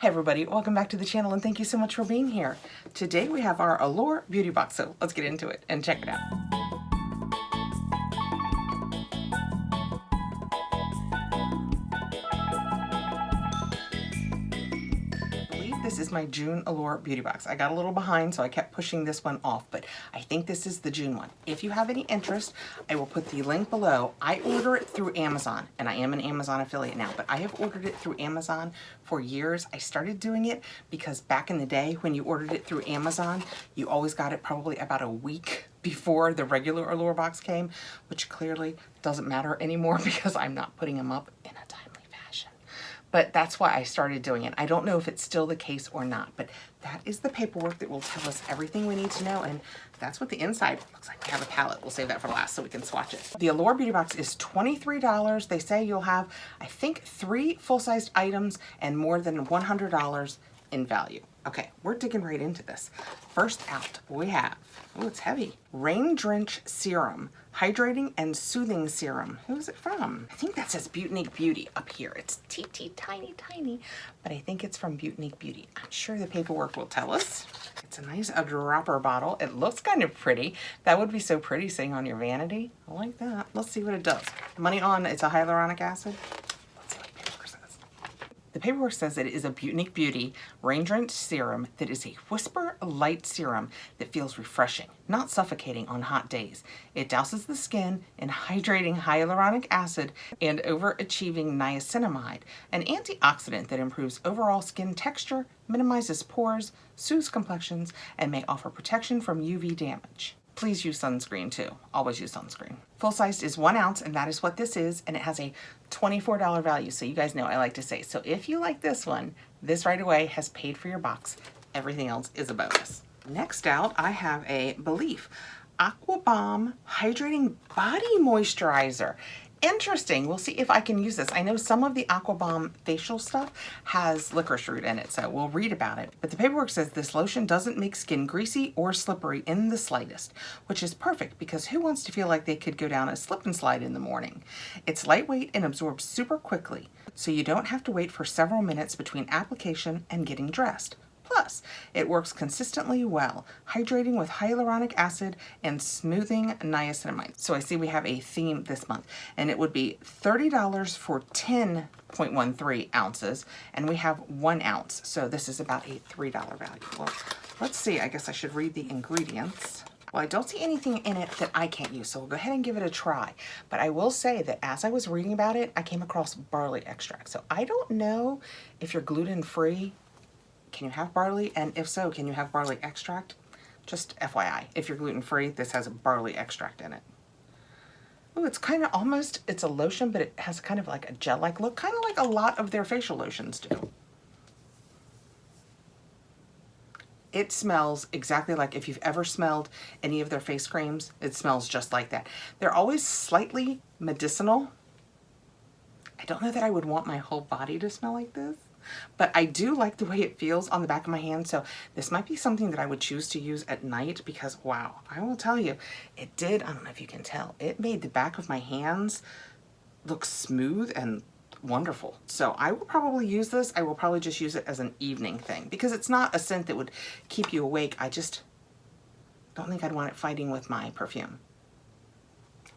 Hey everybody, welcome back to the channel and thank you so much for being here. Today we have our Allure Beauty Box, so let's get into it and check it out. This is my June Allure Beauty Box. I got a little behind, so I kept pushing this one off, but I think this is the June one. If you have any interest, I will put the link below. I order it through Amazon, and I am an Amazon affiliate now, but I have ordered it through Amazon for years. I started doing it because back in the day when you ordered it through Amazon, you always got it probably about a week before the regular Allure box came, which clearly doesn't matter anymore because I'm not putting them up in a timely fashion. But that's why I started doing it. I don't know if it's still the case or not, but that is the paperwork that will tell us everything we need to know, and that's what the inside looks like. We have a palette. We'll save that for last so we can swatch it. The Allure Beauty Box is $23. They say you'll have, I think, 3 full-sized items and more than $100 in value. Okay, we're digging right into this. First out, we have, oh, it's heavy, Rain Drench Serum, Hydrating and Soothing Serum. Who is it from? I think that says Beautinique Beauty up here. It's teeny tiny, but I think it's from Beautinique Beauty. I'm sure the paperwork will tell us. It's a nice dropper bottle. It looks kind of pretty. That would be so pretty sitting on your vanity. I like that. Let's see what it does. Money on, it's a hyaluronic acid. The paperwork says that it is a Beautinique Beauty Rain Drench Serum that is a whisper light serum that feels refreshing, not suffocating on hot days. It douses the skin in hydrating hyaluronic acid and overachieving niacinamide, an antioxidant that improves overall skin texture, minimizes pores, soothes complexions, and may offer protection from UV damage. Please use sunscreen too. Always use sunscreen. Full size is 1 ounce, and that is what this is, and it has a $24 value, so you guys know I like to say. So if you like this one, this right away has paid for your box. Everything else is a bonus. Next out, I have a Belif Aqua Bomb Hydrating Body Moisturizer. Interesting. We'll see if I can use this. I know some of the Aqua Bomb facial stuff has licorice root in it, so we'll read about it. But the paperwork says this lotion doesn't make skin greasy or slippery in the slightest, which is perfect because who wants to feel like they could go down a slip and slide in the morning? It's lightweight and absorbs super quickly, so you don't have to wait for several minutes between application and getting dressed. Plus, it works consistently well, hydrating with hyaluronic acid and smoothing niacinamide. So I see we have a theme this month, and it would be $30 for 10.13 ounces, and we have 1 ounce. So this is about a $3 value. Well, let's see. I guess I should read the ingredients. Well, I don't see anything in it that I can't use, so we'll go ahead and give it a try. But I will say that as I was reading about it, I came across barley extract. So I don't know if you're gluten-free. Can you have barley? And if so, can you have barley extract? Just FYI, if you're gluten-free, this has barley extract in it. Oh, it's kind of almost, it's a lotion, but it has kind of like a gel-like look, kind of like a lot of their facial lotions do. It smells exactly like if you've ever smelled any of their face creams, it smells just like that. They're always slightly medicinal. I don't know that I would want my whole body to smell like this, but I do like the way it feels on the back of my hand, so this might be something that I would choose to use at night because, wow, I will tell you, it did, I don't know if you can tell, it made the back of my hands look smooth and wonderful. So I will probably use this. I will probably just use it as an evening thing because it's not a scent that would keep you awake. I just don't think I'd want it fighting with my perfume,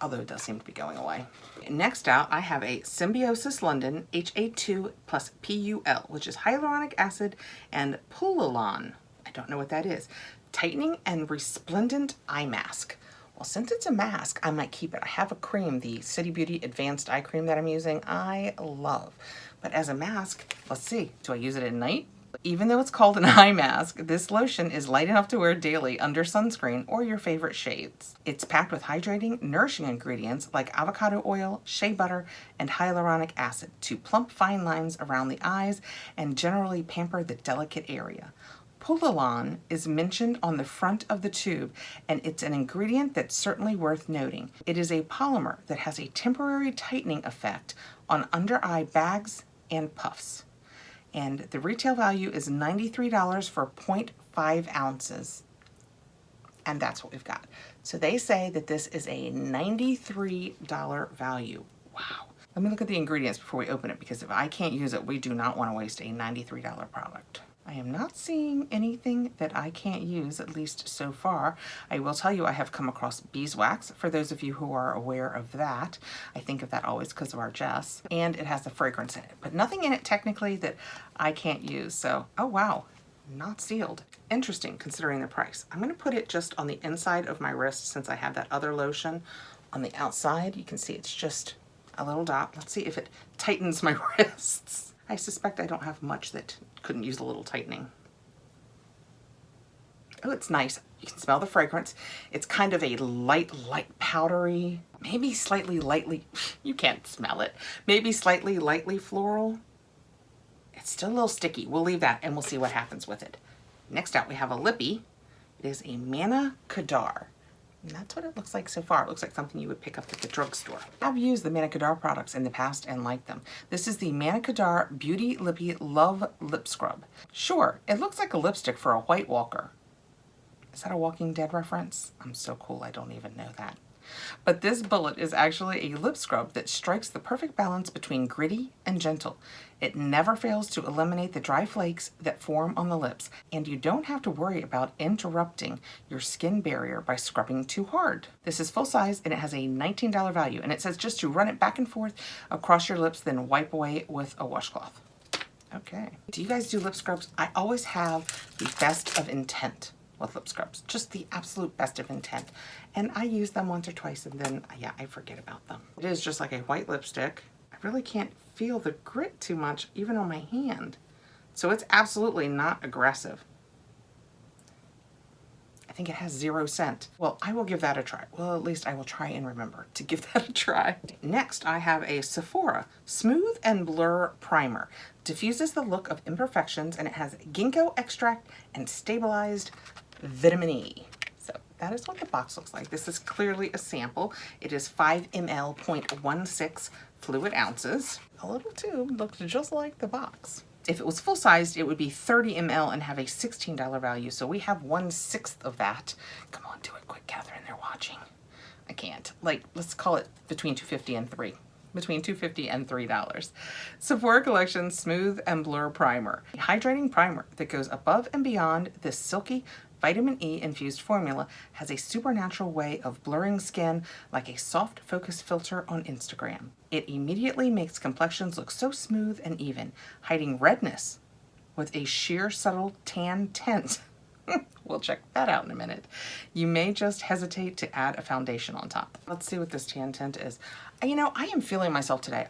although it does seem to be going away. Next out, I have a Symbiosis London HA2 plus PUL, which is hyaluronic acid and Pulalon. I don't know what that is. Tightening and Resplendent Eye Mask. Well, since it's a mask, I might keep it. I have a cream, the City Beauty Advanced Eye Cream that I'm using, I love. But as a mask, let's see, do I use it at night? Even though it's called an eye mask, this lotion is light enough to wear daily under sunscreen or your favorite shades. It's packed with hydrating, nourishing ingredients like avocado oil, shea butter, and hyaluronic acid to plump fine lines around the eyes and generally pamper the delicate area. Pulalon is mentioned on the front of the tube, and it's an ingredient that's certainly worth noting. It is a polymer that has a temporary tightening effect on under-eye bags and puffs. And the retail value is $93 for 0.5 ounces. And that's what we've got. So they say that this is a $93 value. Wow. Let me look at the ingredients before we open it, because if I can't use it, we do not want to waste a $93 product. I am not seeing anything that I can't use, at least so far. I will tell you I have come across beeswax, for those of you who are aware of that. I think of that always because of our Jess. And it has a fragrance in it, but nothing in it technically that I can't use. So, oh wow, not sealed. Interesting considering the price. I'm gonna put it just on the inside of my wrist since I have that other lotion on the outside. You can see it's just a little dot. Let's see if it tightens my wrists. I suspect I don't have much that couldn't use a little tightening. Oh, it's nice. You can smell the fragrance. It's kind of a light powdery, maybe slightly lightly, you can't smell it, maybe slightly lightly floral. It's still a little sticky. We'll leave that and we'll see what happens with it. Next out we have a lippy. It is a Manna Kadar. And that's what it looks like so far. It looks like something you would pick up at the drugstore. I've used the Manna Kadar products in the past and liked them. This is the Manna Kadar Beauty Lippy Love Lip Scrub. Sure, it looks like a lipstick for a White Walker. Is that a Walking Dead reference? I'm so cool, I don't even know that. But this bullet is actually a lip scrub that strikes the perfect balance between gritty and gentle. It never fails to eliminate the dry flakes that form on the lips, and you don't have to worry about interrupting your skin barrier by scrubbing too hard. This is full size and it has a $19 value, and it says just to run it back and forth across your lips, then wipe away with a washcloth. Okay. Do you guys do lip scrubs? I always have the best of intent with lip scrubs, just the absolute best of intent. And I use them once or twice and then, yeah, I forget about them. It is just like a white lipstick. I really can't feel the grit too much, even on my hand. So it's absolutely not aggressive. I think it has 0 scent. Well, I will give that a try. Well, at least I will try and remember to give that a try. Next, I have a Sephora Smooth and Blur Primer. Diffuses the look of imperfections, and it has ginkgo extract and stabilized vitamin E. So that is what the box looks like. This is clearly a sample. It is 5 ml, 0.16 fluid ounces. A little tube, looks just like the box. If it was full-sized, it would be 30 ml and have a $16 value. So we have 1/6 of that. Come on, do it quick, Kathrin, they're watching. I can't. Like, let's call it between $2.50 and $3. Between $2.50 and $3. Sephora Collection Smooth and Blur Primer. A hydrating primer that goes above and beyond this silky vitamin E infused formula, has a supernatural way of blurring skin like a soft focus filter on Instagram. It immediately makes complexions look so smooth and even, hiding redness with a sheer subtle tan tint. We'll check that out in a minute. You may just hesitate to add a foundation on top. Let's see what this tan tint is. You know, I am feeling myself today.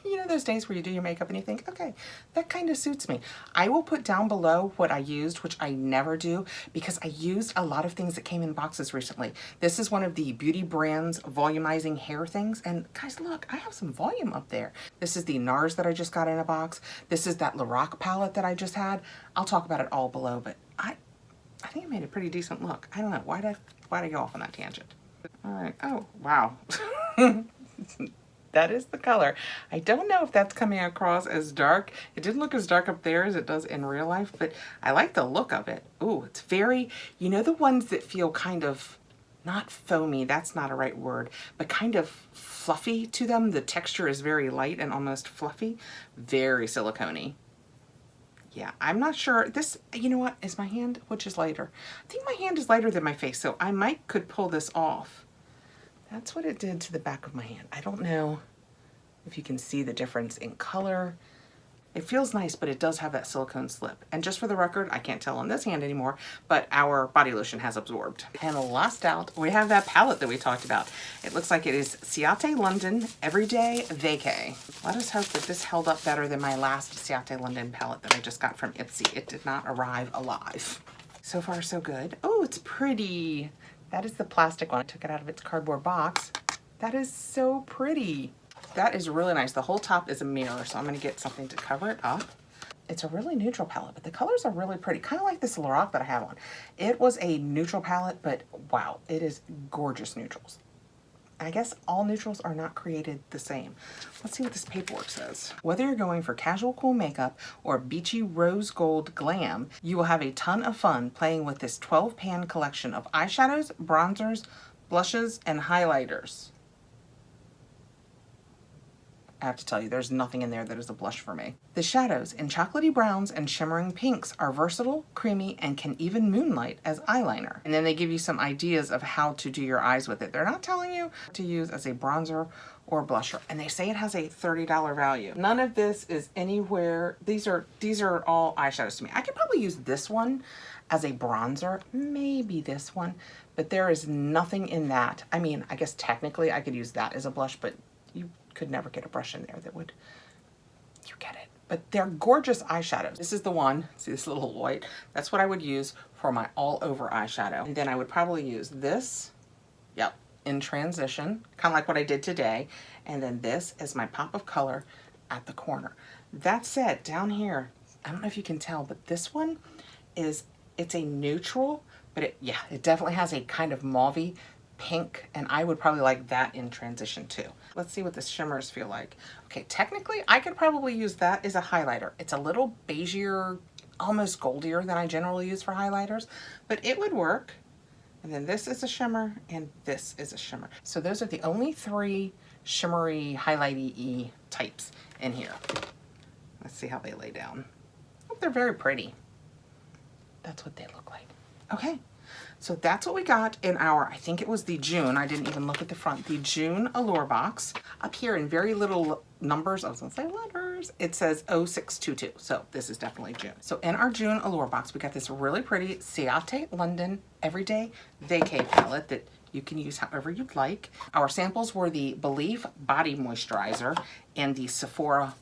You know those days where you do your makeup and you think, okay, that kind of suits me. I will put down below what I used, which I never do because I used a lot of things that came in boxes recently. This is one of the Beauty Brands volumizing hair things. And guys, look, I have some volume up there. This is the Nars that I just got in a box. This is that Lorac palette that I just had. I'll talk about it all below, but I think it made a pretty decent look. I don't know, why'd I go off on that tangent? All right, oh, wow. That is the color. I don't know if that's coming across as dark. It didn't look as dark up there as it does in real life, but I like the look of it. Ooh, it's very, you know the ones that feel kind of, not foamy, that's not a right word, but kind of fluffy to them. The texture is very light and almost fluffy. Very silicone-y. Yeah, I'm not sure. This, you know what, is my hand, which is lighter? I think my hand is lighter than my face, so I could pull this off. That's what it did to the back of my hand. I don't know if you can see the difference in color. It feels nice, but it does have that silicone slip. And just for the record, I can't tell on this hand anymore, but our body lotion has absorbed. And last out, we have that palette that we talked about. It looks like it is Ciate London Everyday Vacay. Let us hope that this held up better than my last Ciate London palette that I just got from Ipsy. It did not arrive alive. So far, so good. Oh, it's pretty. That is the plastic one. I took it out of its cardboard box. That is so pretty. That is really nice. The whole top is a mirror, so I'm gonna get something to cover it up. It's a really neutral palette, but the colors are really pretty. Kind of like this Lorac that I have on. It was a neutral palette, but wow, it is gorgeous neutrals. I guess all neutrals are not created the same. Let's see what this paperwork says. Whether you're going for casual cool makeup or beachy rose gold glam, you will have a ton of fun playing with this 12-pan collection of eyeshadows, bronzers, blushes, and highlighters. I have to tell you, there's nothing in there that is a blush for me. The shadows in chocolatey browns and shimmering pinks are versatile, creamy, and can even moonlight as eyeliner. And then they give you some ideas of how to do your eyes with it. They're not telling you to use as a bronzer or blusher. And they say it has a $30 value. None of this is anywhere. These are all eyeshadows to me. I could probably use this one as a bronzer, maybe this one, but there is nothing in that. I mean, I guess technically I could use that as a blush, but you could never get a brush in there that would, you get it. But they're gorgeous eyeshadows. This is the one, see this little white? That's what I would use for my all over eyeshadow. And then I would probably use this, yep, in transition, kind of like what I did today. And then this is my pop of color at the corner. That said, down here, I don't know if you can tell, but this one is, it's a neutral, but it definitely has a kind of mauvey pink, and I would probably like that in transition too. Let's see what the shimmers feel like. Okay, technically I could probably use that as a highlighter. It's a little beigeier, almost goldier than I generally use for highlighters, but it would work. And then this is a shimmer and this is a shimmer. So those are the only three shimmery, highlighty-y types in here. Let's see how they lay down. Oh, they're very pretty. That's what they look like. Okay. So that's what we got in our, I think it was the June, I didn't even look at the front, the June Allure box. Up here in very little numbers, I was gonna say letters, it says 0622. So this is definitely June. So in our June Allure box, we got this really pretty Ciate London Everyday Vacay palette that you can use however you'd like. Our samples were the Believe Body Moisturizer and the Sephora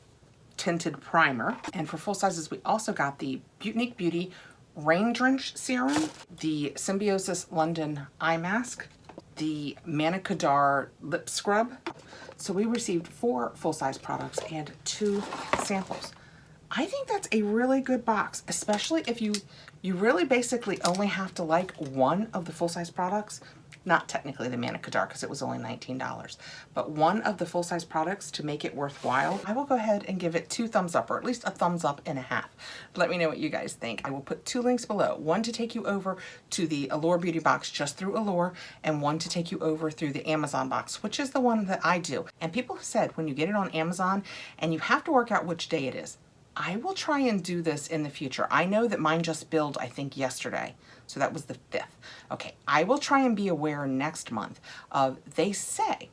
Tinted Primer. And for full sizes, we also got the Unique Beauty Rain Drench Serum, the Symbiosis London Eye Mask, the Manicadar Lip Scrub. So we received 4 full-size products and 2 samples. I think that's a really good box, especially if you really basically only have to like one of the full-size products. Not technically the Manicadar because it was only $19, but one of the full-size products to make it worthwhile. I will go ahead and give it 2 thumbs up, or at least a thumbs up and a half. Let me know what you guys think. I will put 2 links below, one to take you over to the Allure Beauty Box just through Allure, and one to take you over through the Amazon box, which is the one that I do. And people have said when you get it on Amazon and you have to work out which day it is, I will try and do this in the future. I know that mine just billed, I think, yesterday. So that was the 5th. Okay, I will try and be aware next month of, they say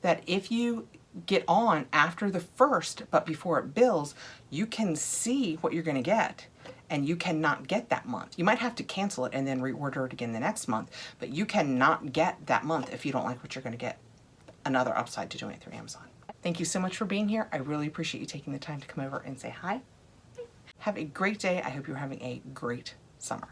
that if you get on after the 1st, but before it bills, you can see what you're gonna get and you cannot get that month. You might have to cancel it and then reorder it again the next month, but you cannot get that month if you don't like what you're gonna get. Another upside to doing it through Amazon. Thank you so much for being here. I really appreciate you taking the time to come over and say hi. Have a great day. I hope you're having a great summer.